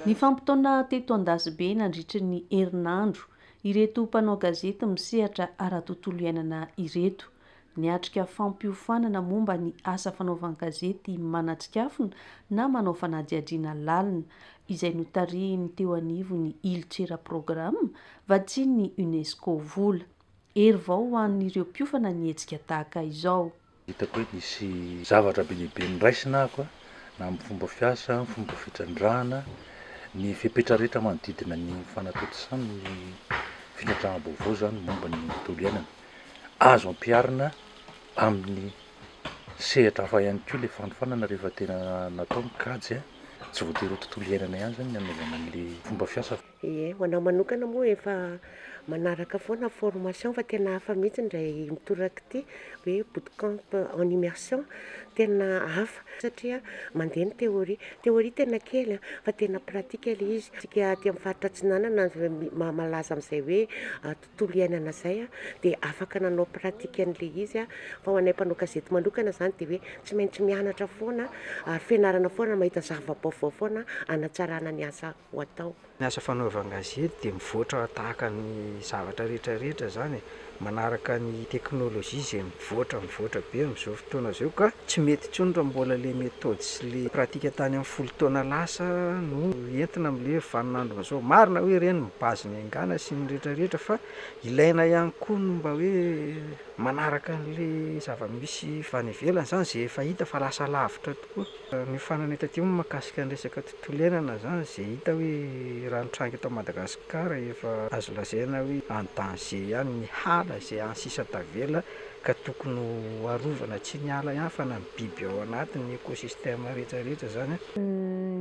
Ny fampitaona teto Andasibe nandritry ny herinandro, ireto mpanao gazety misehatra ara-tontolo iainana ireto. Niatrika fampiofanana momba ny asa fanaovan-gazety manatsikafona na manao fanadihadiana lalina, izay notarihiny teo anivo ny ilotera programa vatsiny ny UNESCO vola. Hery vao ho an'ireo mpiofana ny hetsika tahaka izao. Hitako hoe misy zavatra be lehibe niraisina ako na amin'ny fomba fiasa, fomba fitrandrahana, ny fepetra rehetra manodidina ny fanatotosany ny fitantraha-baovao zany momba ny tontolo iainana. Azo ampiarina amin'ny sehatra hafa ihany koa le fanofanana rehefa tena natao mikajy tsy voatery ho tontolo iainana ihany zany ny anaovana an'le fomba fiasa. Ie, ho anao manokana moa efa manaraka foana formation fa tena hafa mihitsy indray mitoraka ity hoe bootcamp en immersion, tena hafa satria mandeha ny théorie tena kely fa tena pratika le izy. Tsika aty amin'ny faritra Atsinanana malaza amin'izay hoe tontolo iainana zay dia afaka nanao pratika an'le izy fa ho anay mpanao gazety manokana zany dia hoe tsy maintsy mianatra foana ary fianarana foana mahita zava-baovao foana hanatsarana ny asa ho atao. Ny asa fanaovan-gazety dia mivoatra tahaka ny zavatra rehetrarehetra zany, manaraka ny teknôlôjia izay mivoatra be amin'izao fotoana izao, ka tsy mety intsony raha mbola le metody sy le pratika tany amin'ny folo taona lasa no entina amin'le vaninandro zao. Marina hoe ireny mibazy ny aingana sy ny rehetrarehetra fa ilaina ihany koa no mba hoe manaraka an'le zava-misy any ivelany zany izay efa hita fa lasa lavitra tokoa. Ny fanana taty moa mahakasika ny resaka tontolo iainana zany izay hita hoe raha nitrangy eto Madagasikara efa azo lazaina hoe en danger ihany ny hala izay any sisa tavela ka tokony arovana tsy ny ala ihany fa na ny biby ao anatin'ny ekosistema rehetrarehetra zany.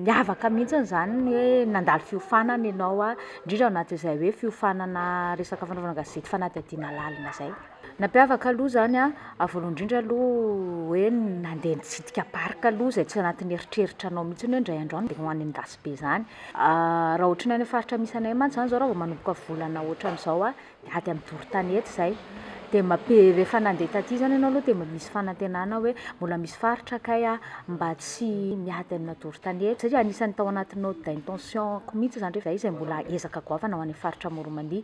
Miavaka mihitsy zany ny hoe nandalo fiofanana ianao indrindra anatin'izay hoe fiofanana resaka fanaovana gazety fanadihadiana lalina zay. Nampiavaka aloha zany voalohany indrindra aloha hoe nandeha nitsidika parka aloha izay tsy anatin'ny eritreritranao mihitsy hoe indray androany dia ho an'ny Andasibe zany. Raha ohatry ny any faritra misy anay mantsy zany zao raha vao manomboka volana ohatran'izao dia aty amin'ny Dorotanety zay. Dia rehefa nandeha taty zany ianao aloha dia misy fanantenana hoe mbola misy faritra kay mba tsy miady amina Dorotanety satria anisan'ny tao anaty note d'intention mihitsy zany rehefa izay mbola ezaka goavana ho an'ny faritra Moromania.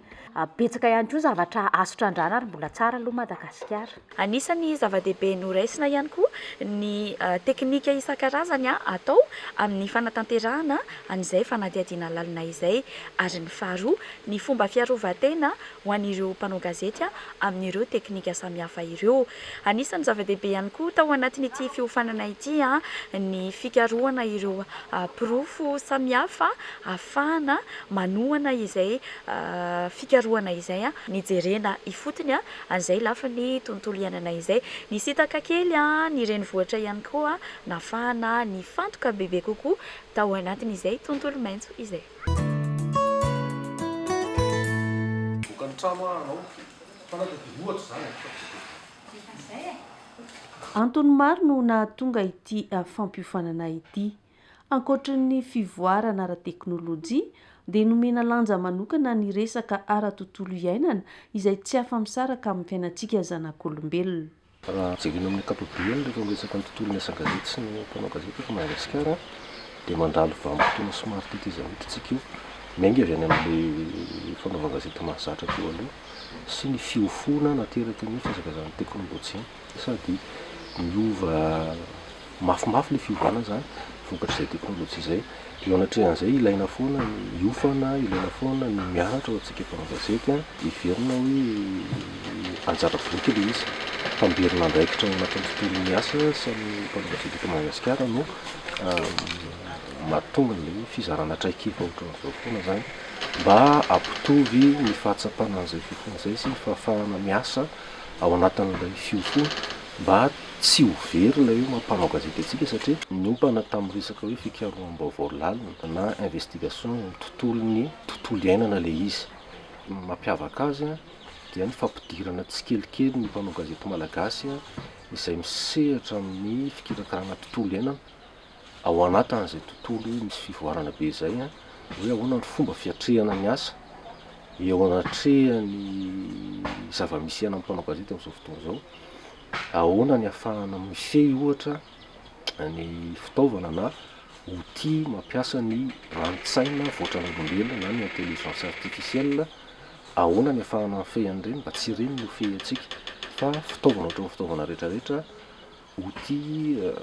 Betsaka ihany koa zavatra azo trandrahana ary mbola tsara aloha Madagasikara. Anisany zava-dehibe noraisina ihany koa ny teknika isan-karazany atao amin'ny fanatanterahana an'izay fanadihadiana lalina izay, ary ny faharoa ny fomba fiarovan-tena ho an'ireo mpanao gazety amin'ireo teknika samihafa ireo. Anisany zava-dehibe ihany koa tao anatin'ity fiofanana ity ny fikarohana ireo pirofo samihafa ahafahana manohana izay fikarohana izay nijerena ifotony an'izay lafa ny tontolo iainana izay. Ny sitaka kely ny renivohitra ihany koa nafahana ny fantoka bebe kokoa tao anatin'izay tontolo maitso izay. Antony maro no nahatonga ity fampiofanana ity. Ankoatran'ny fivoarana ara-teknôlôjia dia nomena lanja manokana ny resaka ara-tontolo iainana izay tsy afa-misaraka amin'ny fiainantsika zanak'olombelona. Raha jerena amin'ny ankapobeny rehefa miresaka ny tontolo asa gazety sy ny mpanao gazety efa Madagasikara dia mandalo vanim-potoana somary tetezavitra io. Miainga avy any amin'ilay fanaovan-gazety mahazatra teo aloha sy ny fiofona nateraka ny fizakazan'ny teknôlôjia sady miova mafimafy le fiovana zany vokatr'izay teknôlôjia izay. Eo anatrehan'izay ilaina foana ny hiofana, ilaina foana ny mianatra ao antsika mpanao gazety hiverina hoe anjara boky le izy. Famberina andraikitra ao anatin'ny tontolon'ny asa sy amin'ny mpanao gazety eto Madagasikara no mahatonga ny fizarana traikefa ohatran'izao foana zany mba ampitovy ny fahatsapana an'izay fiofona izay sy ny fahafahana miasa ao anatin'ilay fiofona mba tsy ho very ilay io mampanao gazety atsika satria niompana tamin'ny resaka hoe fikaroham-baovao lalina na investigation tontolon'ny tontolo iainana le izy. Mampiavaka azy dia ny fampidirana tsikelikely ny mpanao gazety malagasy izay misehatra amin'ny fikirakarana tontolo iainana ao anatin'izay tontolo misy fivoarana be izay hoe ahoana ny fomba fiatrehana ny asa eo anatrehan'ny zava-misy ihana amin'ny mpanao gazety amin'izao fotoana izao, ahoana ny ahafahana mifehy ohatra ny fitaovana na outil mampiasa ny rano-tsaina voatran'olombelona na ny intelligence artificielle ahoana ny ahafahana mifehy an'ireny mba tsy ireny no fehy antsika fa fitaovana ohatran'ny fitaovana rehetrarehetra outil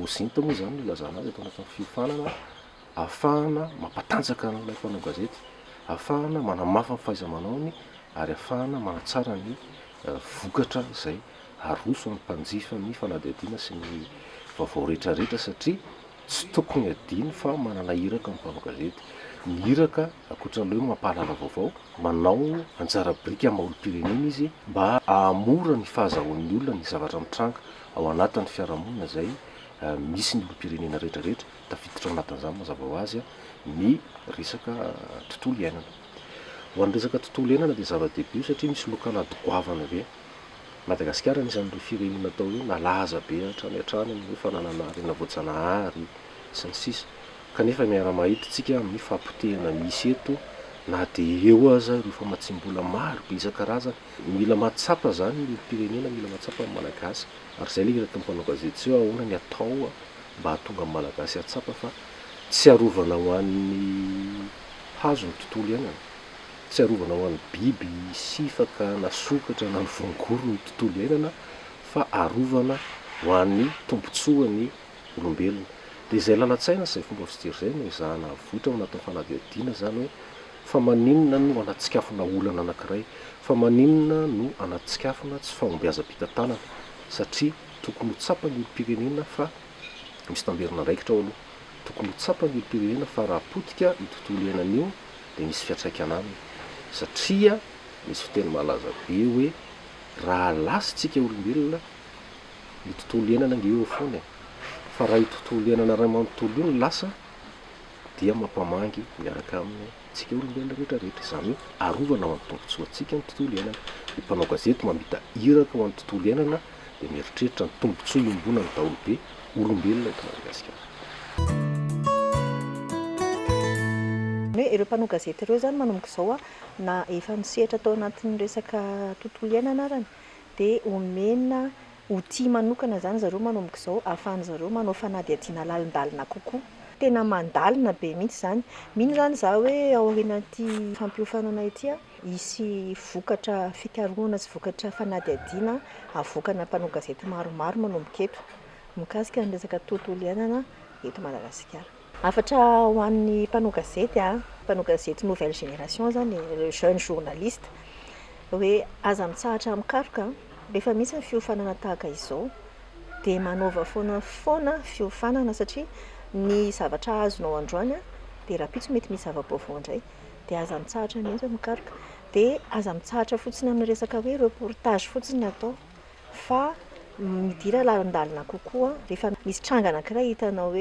ozinta moa zany no ilazana azy atao anatin'ny fiofanana ahafahana mampatanjaka an'ilay mpanao gazety, ahafahana manamafa ny fahaiza-manaony ary ahafahana manatsara ny vokatra izay aroso amin'ny mpanjifa ny fanadihadiana sy ny vaovao rehetrarehetra satria tsy tokony adiny fa manana iraka ny mpanao gazety. Ny iraka akoatran'ireo hoe mampahalala vaovao, manao anjara brika maolo-pirenena izy mba hahamora ny fahazahoan'ny olona ny zavatra mitranga ao anatin'ny fiarahamonina izay misy ny olo-pirenena rehetrarehetra tafiditra ao anatin'izany mazava ho azy ny resaka tontolo iainana. Ho an'ny resaka tontolo iainana dia zava-dehibe io satria misy lokana dogoavana be. Madagasikara anisan'ireo firenena atao hoe nalaza be hatrany hatrany amin'ny fananana rena voajanahary sy ny sisa. Kanefa miara-mahita tsika amin'ny fampotehana misy eto na dia eo aza ireo famatsim-bola maro be isan-karazany. Mila matsapa zany ny olo-pirenena, mila matsapa amin'ny malagasy ary izay ilay iraka mpanao gazety sy hoe ahoana ny atao mba hahatonga amin'ny malagasy hatsapa fa tsy arovana ho an'ny hazo ny tontolo iainana, tsy arovana ho an'ny biby sifaka na sokatra na ny voangoro ny tontolo iainana fa arovana ho an'ny tombontsoan'ny olombelona. Dia izay lalan-tsaina sy izay fomba fijery izay no ezahana votra ao anatin'ny fanadihadiana zany hoe fa maninona no anatsikafona olana anankiray, fa maninona no anatsikafona tsy fahombiazam-pitantanana satria tokony ho tsapa ny olo-pirenena fa misy tamberina raikitra ao aloha. Tokony ho tsapa ny olo-pirenena fa raha potika ny tontolo iainan'io dia misy fiantraikana aminy satria misy fiteny malaza be hoe raha lasitsika olombelona ny tontolo iainana nge eo foana fa raha io tontolo iainana ray manontolo io no lasa dia mampamangy miaraka amin'ny tsika olombelona rehetrarehetra. Izany hoe arovana ho an'ny tombontsoantsika ny tontolo iainana. Ny mpanao gazety mamita iraka ho an'ny tontolo iainana dia mieritreritra ny tombontsoa iombona ny daholo be olombelona eto Madagasikara. Hoe ireo mpanao gazety ireo zany manomboka izao na efa misehatra tao anatin'ny resaka tontolo iainana arany dia omena outil manokana zany zareo manomboka izao ahafahany zareo manao fanadihadiana lalindalina kokoa. Tena mandalina be mihitsy zany. Mino zany za hoe ao aorianan'ity fampiofanana ity hisy vokatra fikarohana sy vokatra fanadihadiana avokana mpanao gazety maromaro manomboka eto mikasika ny resaka tontolo iainana eto Madagasikara. Afatra ho an'ny mpanao gazety nouvelle génération zany, le jeune journaliste, hoe aza mitsahatra mikaroka rehefa misy ny fiofanana tahaka izao dia manaova foana fiofanana satria ny zavatra azonao androany dia raha pitso mety misy zava-baovao indray dia aza mitsahatra mihitsy mikaroka dia aza mitsahatra fotsiny amin'ny resaka hoe reportage fotsiny atao fa midira lalandalina kokoa rehefa misy tranga anankiray hitanao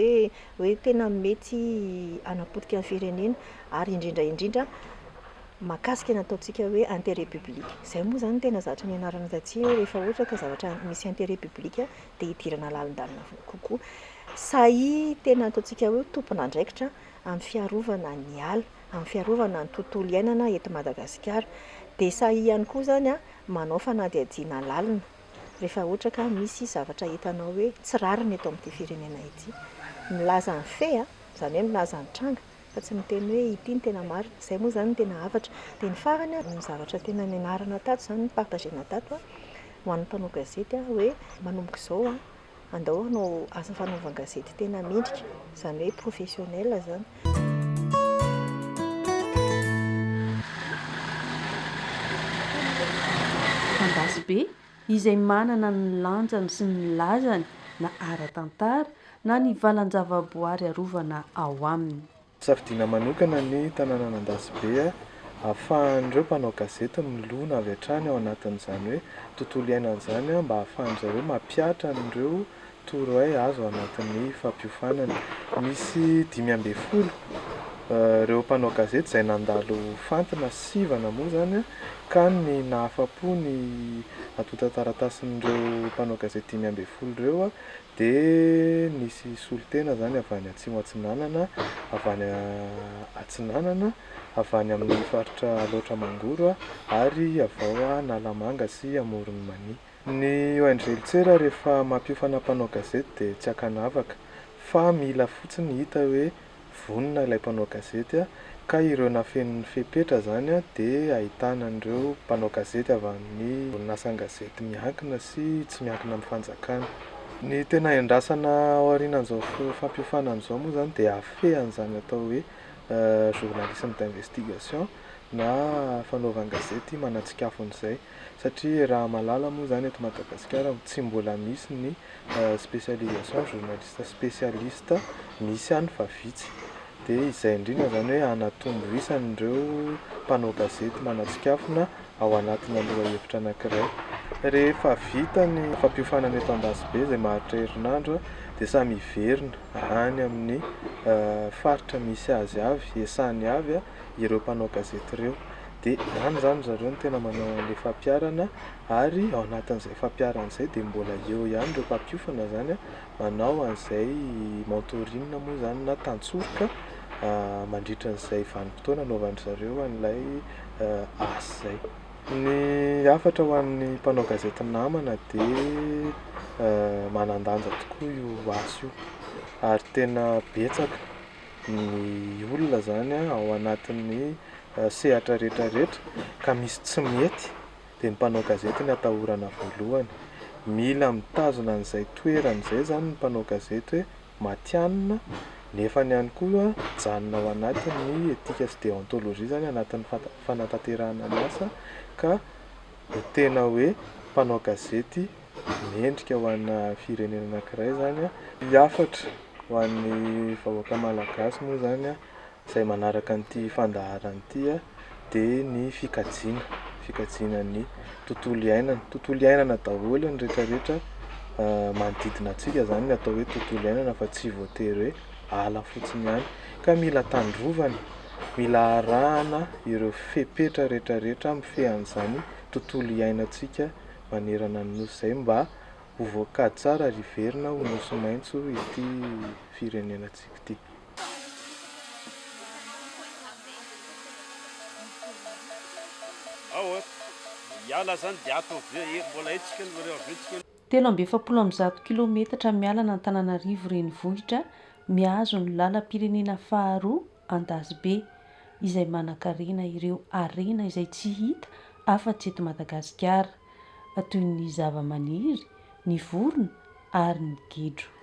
hoe tena mety anapotika ny firenena ary indrindra makasika nataontsika hoe intérêt public. Izay moa zany tena zavatra nianarana taty hoe rehefa ohatra ka zavatra misy intérêt public dia hidirana lalandalina kokoa. Sahy tena ataontsika hoe tompon'andraikitra amin'ny fiarovana ny ala, amin'ny fiarovana ny tontolo iainana eto Madagasikara. Dia sahy ihany koa zany manao fanadihadiana lalina rehefa ohatra ka misy zavatra hitanao hoe tsy rariny eto amin'ity firenena ity. Milaza ny fe zany hoe milaza ny tranga fa tsy miteny hoe ity ny tena marina. Izay moa zany tena hafatra. Dia ny farany ny zavatra tena nianarana tato zany partagena tato ho an'ny mpanao gazety hoe manomboka izao andao hanao asa fanaovana gazety tena mendrika, izany hoe professionnel zany. Mandasy be izay manana ny lanjany sy ny lazany na ara-tantara na ny valan-javaboary arovana ao aminy. Safidiana manokana ny tanàna Mandasibe ahafahan'ireo mpanao gazety milona avy hatrany ao anatin'izany hoe tontolo iainana izany mba ahafahan'zareo mampiatra an'ireo torohay azo ao anatin'ny fampiofanana. Misy 5 ireo mpanao gazety izay nandalo fantina sivana moa zany ka ny nahafapo ny atotan-taratasin'ireo mpanao gazety 5 ireo dia nisy solotena zany avy any Atsimo Atsinanana, avy any Atsinanana, avy any amin'ny faritra Loatra Mangoro ary avy ao Nalamanga sy Amoron'ny Mania. Ny ONG-tsera rehefa mampiofana mpanao gazety dia tsy hakanavaka fa mila fotsiny hita hoe vonona ilay mpanao gazety ka ireo nafen'ny fepetra zany dia ahitana an'ireo mpanao gazety avy amin'ny orinasam-gazety miankina sy tsy miankina amin'ny fanjakana. Ny tena iandrasana ao aorianan'izao fampiofanan'izao moa zany dia afehan'izany atao hoe journalisme d'investigation na fanaovan-gazety manatsikafon'izay satria raha malala moa zany eto Madagasikara tsy mbola misy ny spécialisation journaliste spécialiste misy ihany fa vitsy dia izay indrindra zany hoe hanatombo isan'ireo mpanao gazety manatsikafona ao anatina lohahevitra anankiray. Rehefa vita ny fampiofanana eto Andasibe izay maharitra herinandro dia samy hiverina any amin'ny faritra misy azy avy, iasany avy ireo mpanao gazety ireo. Dia any zany zareo no tena manao an'ilay fampiarana ary ao anatin'izay fampiarana izay dia mbola eo ihany ireo mpampiofana zany manao an'izay mentoring moa zany na tantsorika mandritra an'izay vanim-potoana anaovan'ny zareo an'ilay asa izay. Ny hafatra ho an'ny mpanao gazety namana dia manan-danja tokoa io asa io ary tena betsaka ny olona zany ao anatin'ny sehatra rehetrarehetra ka misy tsy mety dia ny mpanao gazety ny atahorana voalohany. Mila mitazona an'izay toerana izay zany ny mpanao gazety hoe matihanina nefa ihany koa mijanona ao anatin'ny etika sy déontologie zany anatin'ny fanatanterahana ny asa ka tena hoe mpanao gazety mendrika ho ana firenena anankiray zany hafatra ho an'ny vahoaka malagasy moa zany izay manaraka an'ity fandaharana ity dia ny fikajiana ny tontolo iainana daholo ny rehetrarehetra manodidina antsika zany ny atao hoe tontolo iainana fa tsy voatery hoe ala fotsiny ihany ka mila tandrovana, mila arahana ireo fepetra rehetrarehetra mifehan'izany tontolo iainantsika manerana ny nosy izay mba ho voakady tsara ary hiverina ho nosy maitso ity firenenantsika ity. Telo amby 700 kilometatra mialana Antananarivo renivohitra mihazo ny lalam-pirenena faharoa Andasibe izay manan-karena ireo arena izay tsy hita afa-tsy eto Madagasikara toy ny zava-maniry, ny vorona ary ny gidro.